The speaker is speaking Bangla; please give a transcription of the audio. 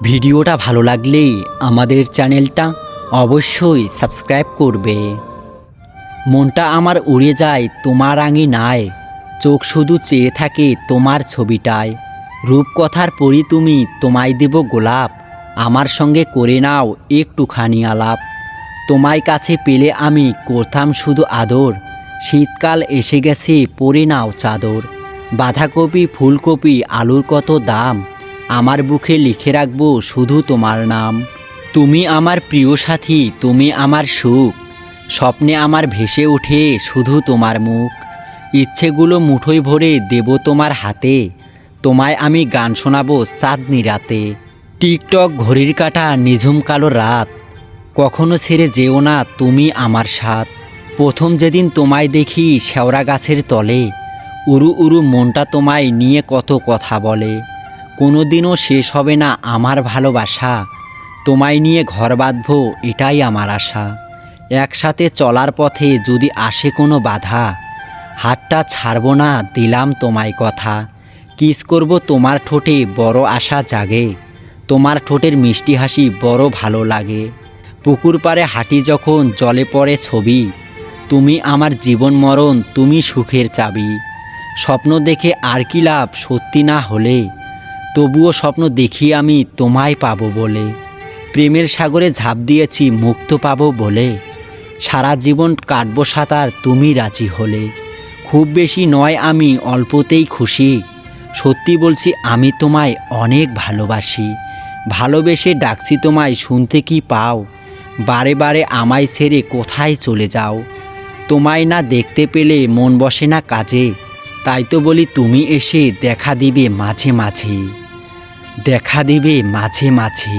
ভিডিওটা ভালো লাগলে আমাদের চ্যানেলটা অবশ্যই সাবস্ক্রাইব করবে। মনটা আমার উড়ে যায় তোমার আঙিনায়, চোখ শুধু চেয়ে থাকে তোমার ছবিটায়। রূপকথার পরি তুমি, তোমায় দেব গোলাপ, আমার সঙ্গে করে নাও একটুখানি আলাপ। তোমায় কাছে পেলে আমি করতাম শুধু আদর, শীতকাল এসে গেছে পরে নাও চাদর। বাঁধাকপি ফুলকপি আলুর কত দাম, আমার বুকে লিখে রাখবো শুধু তোমার নাম। তুমি আমার প্রিয় সাথী, তুমি আমার সুখ, স্বপ্নে আমার ভেসে ওঠে শুধু তোমার মুখ। ইচ্ছেগুলো মুঠোয় ভরে দেব তোমার হাতে, তোমায় আমি গান শোনাবো চাঁদনি রাতে। টিকটক ঘড়ির কাঁটা নিঝুম কালো রাত, কখনো ছেড়ে যেও না তুমি আমার সাথ। প্রথম যেদিন তোমায় দেখি শেওড়া গাছের তলে, উরু উরু মনটা তোমায় নিয়ে কত কথা বলে। কোনো দিনও শেষ হবে না আমার ভালোবাসা, তোমায় নিয়ে ঘর বাঁধবো এটাই আমার আশা। একসাথে চলার পথে যদি আসে কোনো বাধা, হাতটা ছাড়বো না দিলাম তোমায় কথা। কিস করব তোমার ঠোঁটে বড় আশা জাগে, তোমার ঠোঁটের মিষ্টি হাসি বড় ভালো লাগে। পুকুর পাড়ে হাঁটি যখন জলে পড়ে ছবি, তুমি আমার জীবন মরণ তুমি সুখের চাবি। স্বপ্ন দেখে আর কি লাভ সত্যি না হলে, তবুও স্বপ্ন দেখি আমি তোমায় পাবো বলে। প্রেমের সাগরে ঝাঁপ দিয়েছি মুক্ত পাবো বলে, সারা জীবন কাটবো সাঁতার তুমি রাজি হলে। খুব বেশি নয় আমি অল্পতেই খুশি, সত্যি বলছি আমি তোমায় অনেক ভালোবাসি। ভালোবেসে ডাকছি তোমায় শুনতে কি পাও, বারে বারে আমায় ছেড়ে কোথায় চলে যাও। তোমায় না দেখতে পেলে মন বসে না কাজে, তাই তো বলি তুমি এসে দেখা দিবে মাঝে মাঝে, দেখা দিবে মাঝে মাঝে।